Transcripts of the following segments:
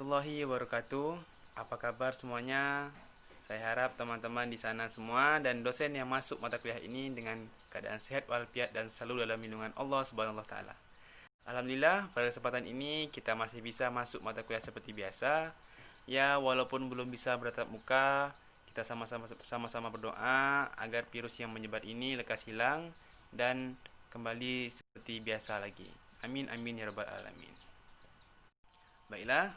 warahmatullahi wabarakatuh. Apa kabar semuanya? Saya harap teman-teman di sana semua dan dosen yang masuk mata kuliah ini dengan keadaan sehat walafiat dan selalu dalam lindungan Allah Subhanahu wa taala. Alhamdulillah, pada kesempatan ini kita masih bisa masuk mata kuliah seperti biasa. Ya, walaupun belum bisa bertatap muka, kita sama-sama berdoa agar virus yang menyebar ini lekas hilang dan kembali seperti biasa lagi. Amin amin ya rabbal alamin. Baiklah,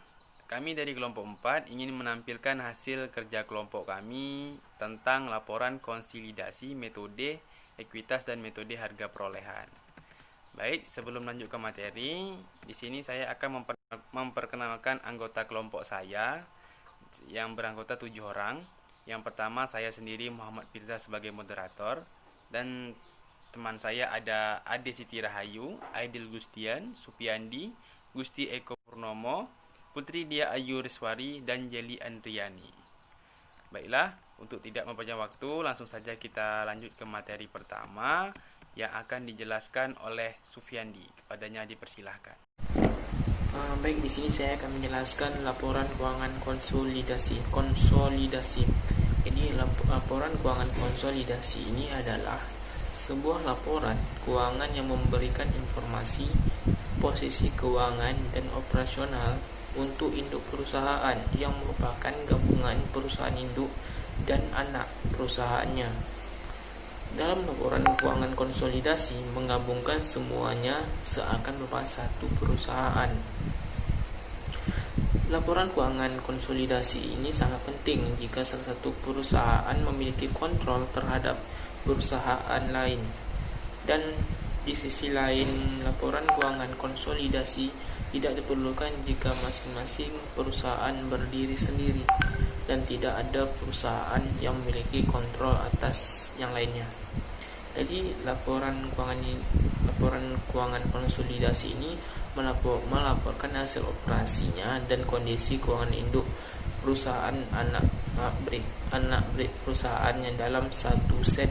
kami dari kelompok 4 ingin menampilkan hasil kerja kelompok kami tentang laporan konsolidasi metode ekuitas dan metode harga perolehan. Baik, sebelum lanjut ke materi, di sini saya akan memperkenalkan anggota kelompok saya yang beranggota 7 orang. Yang pertama saya sendiri Muhammad Firza sebagai moderator dan teman saya ada Ade Siti Rahayu, Aidil Gustian, Supiandi, Gusti Eko Purnomo, Putri Dia Ayu Riswari, dan Jeli Andriani. Baiklah, untuk tidak mempanjang waktu, langsung saja kita lanjut ke materi pertama yang akan dijelaskan oleh Sufiandi. Kepadanya dipersilahkan. Baik, di sini saya akan menjelaskan laporan keuangan konsolidasi. Jadi laporan keuangan konsolidasi ini adalah sebuah laporan keuangan yang memberikan informasi posisi keuangan dan operasional untuk induk perusahaan yang merupakan gabungan perusahaan induk dan anak perusahaannya. Dalam laporan keuangan konsolidasi menggabungkan semuanya seakan merupakan satu perusahaan. Laporan keuangan konsolidasi ini sangat penting jika salah satu perusahaan memiliki kontrol terhadap perusahaan lain. Dan di sisi lain, laporan keuangan konsolidasi tidak diperlukan jika masing-masing perusahaan berdiri sendiri dan tidak ada perusahaan yang memiliki kontrol atas yang lainnya. Jadi laporan keuangan konsolidasi ini melaporkan hasil operasinya dan kondisi keuangan induk perusahaan anak perusahaannya dalam satu set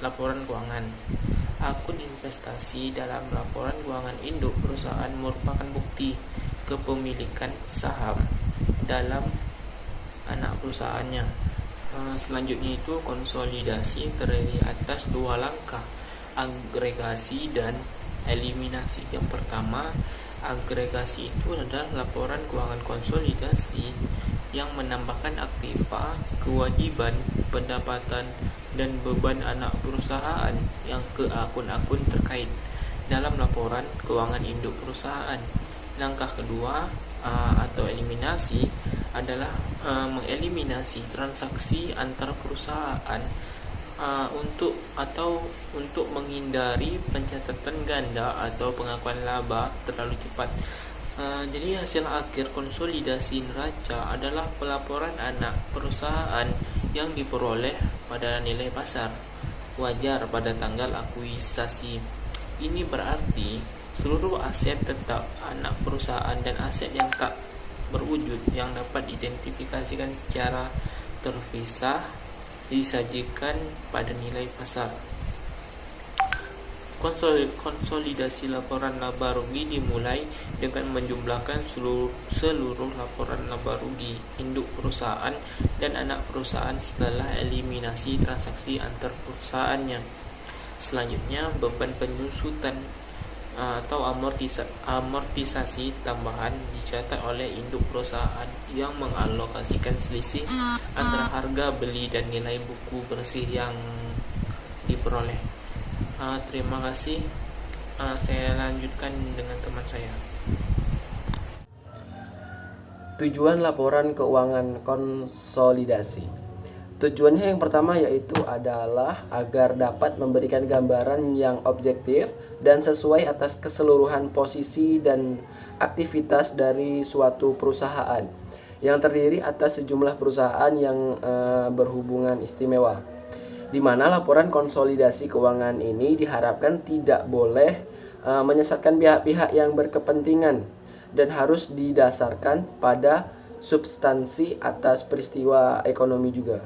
laporan keuangan. Akun investasi dalam laporan keuangan induk perusahaan merupakan bukti kepemilikan saham dalam anak perusahaannya. Selanjutnya itu konsolidasi terdiri atas dua langkah, agregasi dan eliminasi. Yang pertama, agregasi itu adalah laporan keuangan konsolidasi yang menambahkan aktiva, kewajiban, pendapatan, dan beban anak perusahaan yang ke akun-akun terkait dalam laporan keuangan induk perusahaan. Langkah kedua atau eliminasi adalah mengeliminasi transaksi antar perusahaan untuk menghindari pencatatan ganda atau pengakuan laba terlalu cepat. Jadi hasil akhir konsolidasi neraca adalah pelaporan anak perusahaan yang diperoleh pada nilai pasar wajar pada tanggal akuisisi. Ini berarti seluruh aset tetap anak perusahaan dan aset yang tak berwujud yang dapat diidentifikasikan secara terpisah disajikan pada nilai pasar. Konsolidasi laporan laba rugi dimulai dengan menjumlahkan seluruh laporan laba rugi induk perusahaan dan anak perusahaan setelah eliminasi transaksi antar perusahaannya. Selanjutnya, beban penyusutan atau amortisasi tambahan dicatat oleh induk perusahaan yang mengalokasikan selisih antara harga beli dan nilai buku bersih yang diperoleh. Terima kasih. Saya lanjutkan dengan teman saya. Tujuan laporan keuangan konsolidasi. Tujuannya yang pertama yaitu adalah agar dapat memberikan gambaran yang objektif dan sesuai atas keseluruhan posisi dan aktivitas dari suatu perusahaan yang terdiri atas sejumlah perusahaan yang berhubungan istimewa, di mana laporan konsolidasi keuangan ini diharapkan tidak boleh menyesatkan pihak-pihak yang berkepentingan dan harus didasarkan pada substansi atas peristiwa ekonomi juga.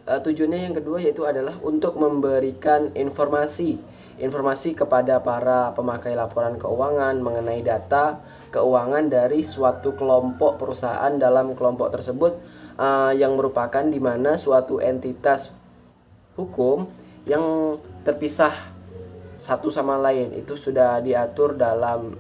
Tujuannya yang kedua yaitu adalah untuk memberikan informasi informasi kepada para pemakai laporan keuangan mengenai data keuangan dari suatu kelompok perusahaan dalam kelompok tersebut, yang merupakan di mana suatu entitas hukum yang terpisah satu sama lain. Itu sudah diatur dalam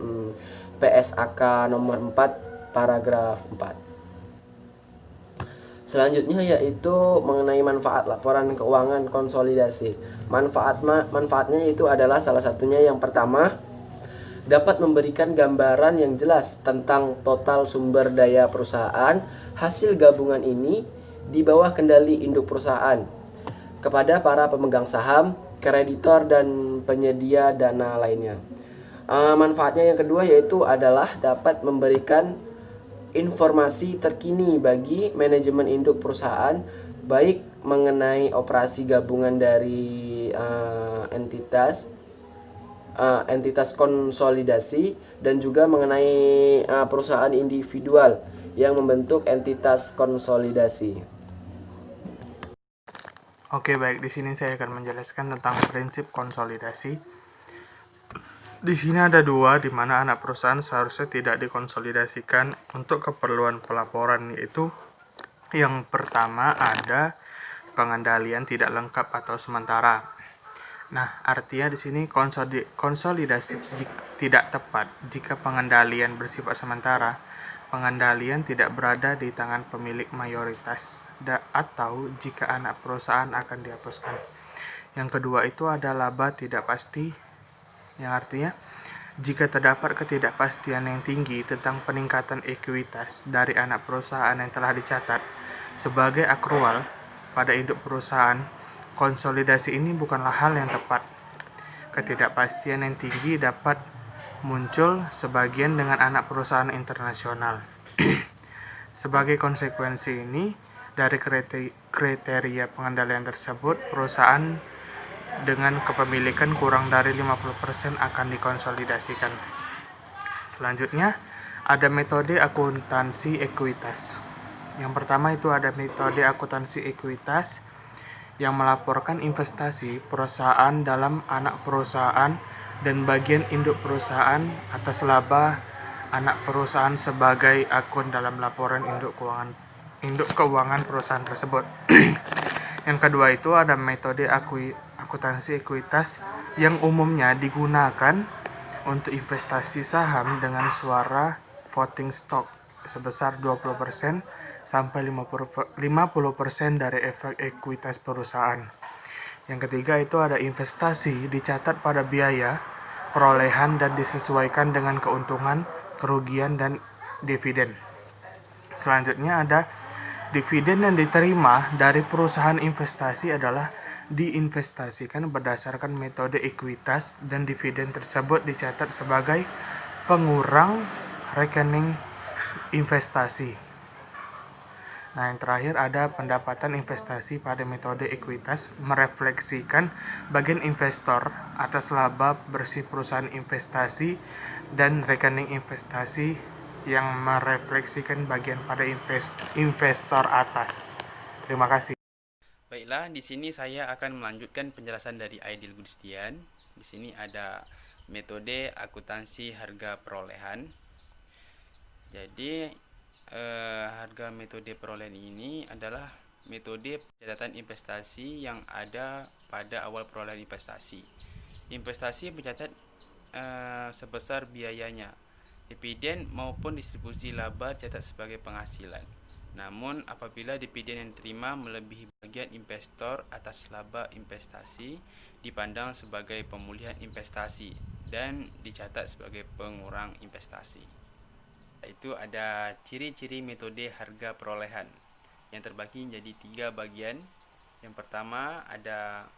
PSAK nomor 4 paragraf 4. Selanjutnya yaitu mengenai manfaat laporan keuangan konsolidasi. Manfaatnya itu adalah salah satunya yang pertama, dapat memberikan gambaran yang jelas tentang total sumber daya perusahaan hasil gabungan ini di bawah kendali induk perusahaan kepada para pemegang saham, kreditor, dan penyedia dana lainnya. Manfaatnya yang kedua yaitu adalah dapat memberikan informasi terkini bagi manajemen induk perusahaan, baik mengenai operasi gabungan dari entitas konsolidasi dan juga mengenai perusahaan individual yang membentuk entitas konsolidasi. Oke, baik, di sini saya akan menjelaskan tentang prinsip konsolidasi. Di sini ada dua, di mana anak perusahaan seharusnya tidak dikonsolidasikan untuk keperluan pelaporan, yaitu yang pertama ada pengendalian tidak lengkap atau sementara. Nah, artinya di sini konsolidasi tidak tepat jika pengendalian bersifat sementara. Pengendalian tidak berada di tangan pemilik mayoritas atau jika anak perusahaan akan dihapuskan. Yang kedua itu ada laba tidak pasti, yang artinya jika terdapat ketidakpastian yang tinggi tentang peningkatan ekuitas dari anak perusahaan yang telah dicatat sebagai akrual pada induk perusahaan, konsolidasi ini bukanlah hal yang tepat. Ketidakpastian yang tinggi dapat muncul sebagian dengan anak perusahaan internasional. Sebagai konsekuensi ini, dari kriteria pengendalian tersebut, perusahaan dengan kepemilikan kurang dari 50% akan dikonsolidasikan. Selanjutnya, ada metode akuntansi ekuitas. Yang pertama itu ada metode akuntansi ekuitas yang melaporkan investasi perusahaan dalam anak perusahaan dan bagian induk perusahaan atas laba anak perusahaan sebagai akun dalam laporan induk keuangan perusahaan tersebut. Yang kedua itu ada metode akuntansi ekuitas yang umumnya digunakan untuk investasi saham dengan suara voting stock sebesar 20% sampai 50% dari efek ekuitas perusahaan. Yang ketiga itu ada investasi dicatat pada biaya perolehan dan disesuaikan dengan keuntungan, kerugian, dan dividen. Selanjutnya ada dividen yang diterima dari perusahaan investasi adalah diinvestasikan berdasarkan metode ekuitas dan dividen tersebut dicatat sebagai pengurang rekening investasi. Nah, yang terakhir ada pendapatan investasi pada metode ekuitas merefleksikan bagian investor atas laba bersih perusahaan investasi dan rekening investasi yang merefleksikan bagian pada investor atas. Terima kasih. Baiklah, di sini saya akan melanjutkan penjelasan dari Aidil Gustian. Di sini ada metode akuntansi harga perolehan. Jadi, harga metode perolehan ini adalah metode pencatatan investasi yang ada pada awal perolehan investasi. Investasi mencatat sebesar biayanya, dividen maupun distribusi laba catat sebagai penghasilan. Namun apabila dividen yang diterima melebihi bagian investor atas laba investasi, dipandang sebagai pemulihan investasi dan dicatat sebagai pengurang investasi. Itu ada ciri-ciri metode harga perolehan yang terbagi menjadi 3 bagian. Yang pertama ada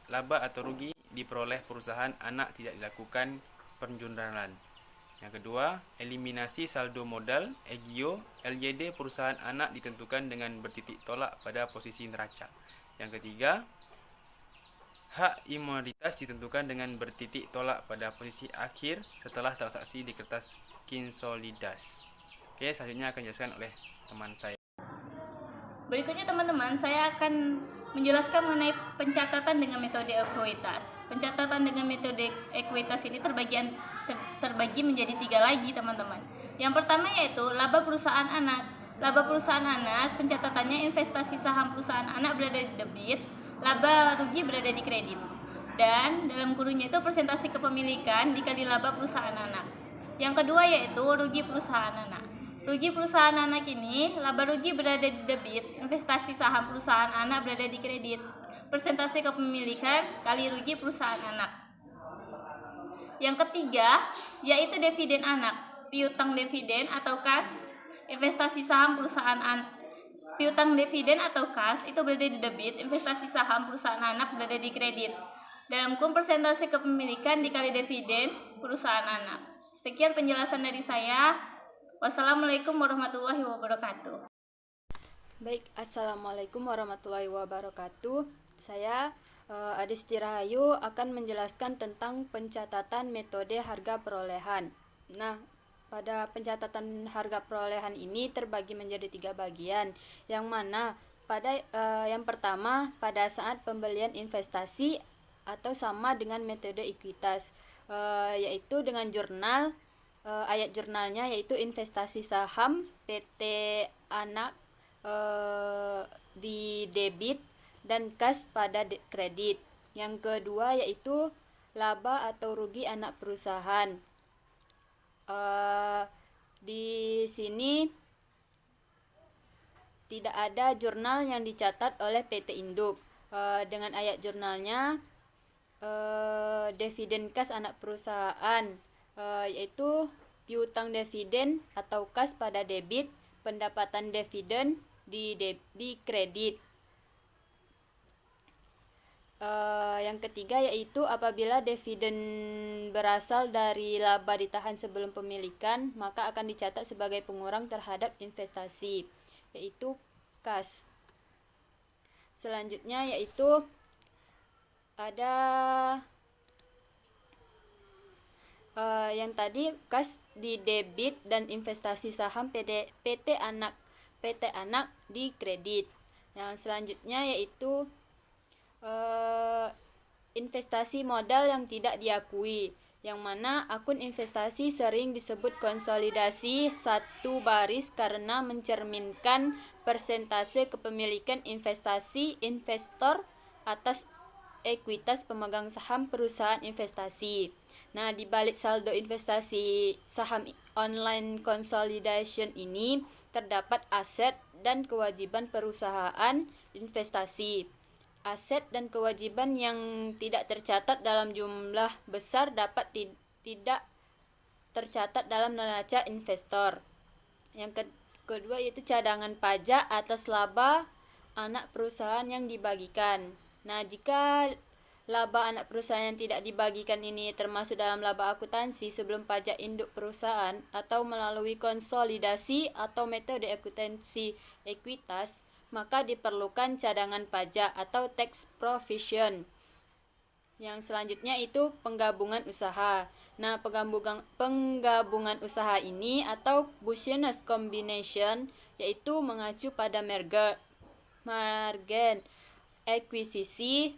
laba atau rugi diperoleh perusahaan anak tidak dilakukan penjundalan. Yang kedua, eliminasi saldo modal (EGIO) LYD perusahaan anak ditentukan dengan bertitik tolak pada posisi neraca. Yang ketiga, hak imunitas ditentukan dengan bertitik tolak pada posisi akhir setelah transaksi di kertas konsolidas. Oke, selanjutnya akan dijelaskan oleh teman saya. Berikutnya teman-teman, saya akan menjelaskan mengenai pencatatan dengan metode ekuitas. Pencatatan dengan metode ekuitas ini terbagi menjadi 3 lagi, teman-teman. Yang pertama yaitu laba perusahaan anak. Laba perusahaan anak pencatatannya investasi saham perusahaan anak berada di debit, laba rugi berada di kredit. Dan dalam kurungnya itu persentase kepemilikan dikali laba perusahaan anak. Yang kedua yaitu rugi perusahaan anak. Rugi perusahaan anak ini, laba rugi berada di debit, investasi saham perusahaan anak berada di kredit. Persentase kepemilikan kali rugi perusahaan anak. Yang ketiga yaitu dividen anak, piutang dividen atau kas. Investasi saham perusahaan anak, piutang dividen atau kas itu berada di debit, investasi saham perusahaan anak berada di kredit. Dalam kurung persentase kepemilikan dikali dividen perusahaan anak. Sekian penjelasan dari saya. Wassalamualaikum warahmatullahi wabarakatuh. Baik, assalamualaikum warahmatullahi wabarakatuh. Saya Adisti Rahayu akan menjelaskan tentang pencatatan metode harga perolehan. Nah, pada pencatatan harga perolehan ini terbagi menjadi 3 bagian, yang mana yang pertama pada saat pembelian investasi atau sama dengan metode ekuitas, yaitu dengan jurnal. Ayat jurnalnya yaitu investasi saham PT anak di debit dan kas pada kredit. Yang kedua yaitu laba atau rugi anak perusahaan. Di sini tidak ada jurnal yang dicatat oleh PT Induk. Dengan ayat jurnalnya dividen kas anak perusahaan, yaitu piutang dividen atau kas pada debit, pendapatan dividen di kredit. Yang ketiga yaitu apabila dividen berasal dari laba ditahan sebelum pemilikan, maka akan dicatat sebagai pengurang terhadap investasi, yaitu kas. Selanjutnya yaitu ada yang tadi kas di debit dan investasi saham PT anak di kredit. Yang selanjutnya yaitu investasi modal yang tidak diakui, yang mana akun investasi sering disebut konsolidasi satu baris karena mencerminkan persentase kepemilikan investasi investor atas ekuitas pemegang saham perusahaan investasi. Nah, di balik saldo investasi saham online consolidation ini terdapat aset dan kewajiban perusahaan investasi. Aset dan kewajiban yang tidak tercatat dalam jumlah besar dapat tidak tercatat dalam neraca investor. Yang kedua yaitu cadangan pajak atas laba anak perusahaan yang dibagikan. Nah, jika laba anak perusahaan yang tidak dibagikan ini termasuk dalam laba akuntansi sebelum pajak induk perusahaan atau melalui konsolidasi atau metode akuntansi ekuitas, maka diperlukan cadangan pajak atau tax provision. Yang selanjutnya itu penggabungan usaha. Nah, penggabungan usaha ini atau business combination yaitu mengacu pada merger, akuisisi,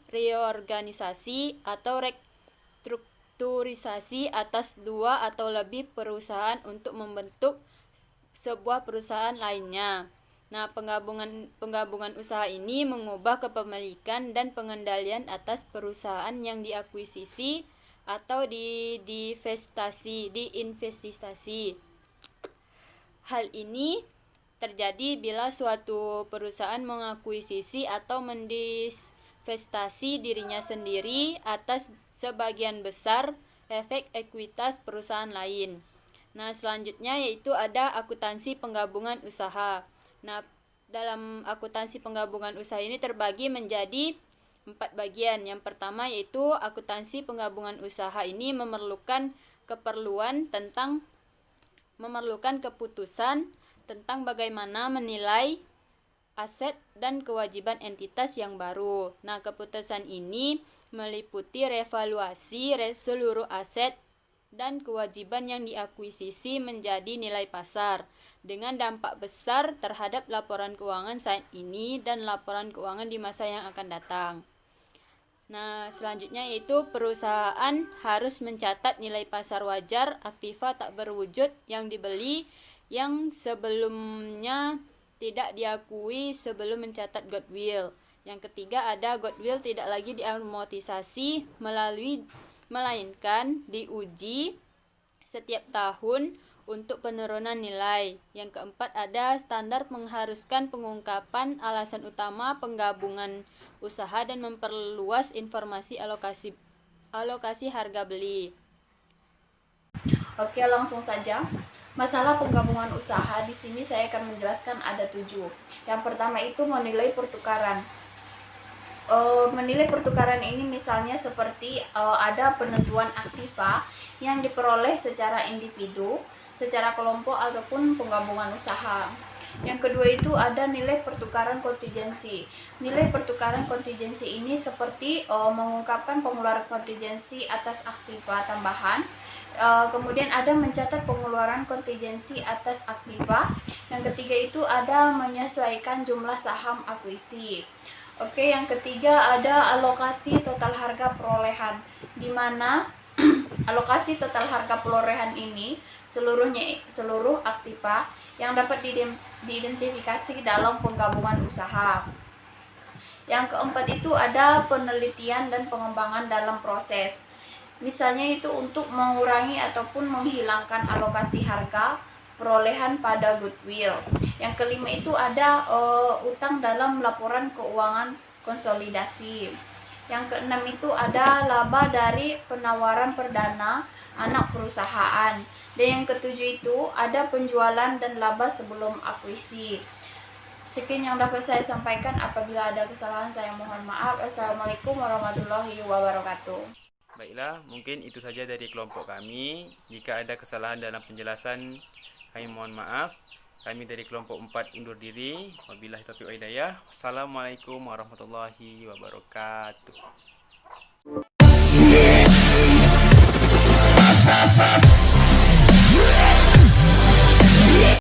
reorganisasi atau restrukturisasi atas 2 atau lebih perusahaan untuk membentuk sebuah perusahaan lainnya. Nah, penggabungan usaha ini mengubah kepemilikan dan pengendalian atas perusahaan yang diakuisisi atau diinvestasi. Hal ini terjadi bila suatu perusahaan mengakuisisi atau mendivestasi dirinya sendiri atas sebagian besar efek ekuitas perusahaan lain. Nah, selanjutnya yaitu ada akuntansi penggabungan usaha. Nah, dalam akuntansi penggabungan usaha ini terbagi menjadi 4 bagian. Yang pertama yaitu akuntansi penggabungan usaha ini memerlukan keputusan tentang bagaimana menilai aset dan kewajiban entitas yang baru. Nah, keputusan ini meliputi revaluasi seluruh aset dan kewajiban yang diakuisisi menjadi nilai pasar, dengan dampak besar terhadap laporan keuangan saat ini dan laporan keuangan di masa yang akan datang. Nah, selanjutnya yaitu perusahaan harus mencatat nilai pasar wajar aktiva tak berwujud yang dibeli yang sebelumnya tidak diakui sebelum mencatat goodwill. Yang ketiga ada goodwill tidak lagi diamortisasi melainkan diuji setiap tahun untuk penurunan nilai. Yang keempat ada standar mengharuskan pengungkapan alasan utama penggabungan usaha dan memperluas informasi alokasi harga beli. Oke, langsung saja. Masalah penggabungan usaha di sini saya akan menjelaskan ada 7. Yang pertama itu menilai pertukaran. Menilai pertukaran ini misalnya seperti ada penentuan aktiva yang diperoleh secara individu, secara kelompok ataupun penggabungan usaha. Yang kedua itu ada nilai pertukaran kontingensi. Nilai pertukaran kontingensi ini seperti mengungkapkan pengeluaran kontingensi atas aktiva tambahan. Kemudian ada mencatat pengeluaran kontingensi atas aktiva. Yang ketiga itu ada menyesuaikan jumlah saham akuisisi. Oke, yang ketiga ada alokasi total harga perolehan, di mana alokasi total harga perolehan ini seluruh aktiva yang dapat diidentifikasi dalam penggabungan usaha. Yang keempat itu ada penelitian dan pengembangan dalam proses. Misalnya itu untuk mengurangi ataupun menghilangkan alokasi harga perolehan pada goodwill. Yang kelima itu ada utang dalam laporan keuangan konsolidasi. Yang keenam itu ada laba dari penawaran perdana anak perusahaan. Dan yang ketujuh itu ada penjualan dan laba sebelum akuisisi. Sekian yang dapat saya sampaikan. Apabila ada kesalahan saya mohon maaf. Assalamualaikum warahmatullahi wabarakatuh. Baiklah, mungkin itu saja dari kelompok kami. Jika ada kesalahan dalam penjelasan, kami mohon maaf. Kami dari kelompok 4 undur diri. Wabillahi taufiq wal hidayah. Wassalamualaikum warahmatullahi wabarakatuh.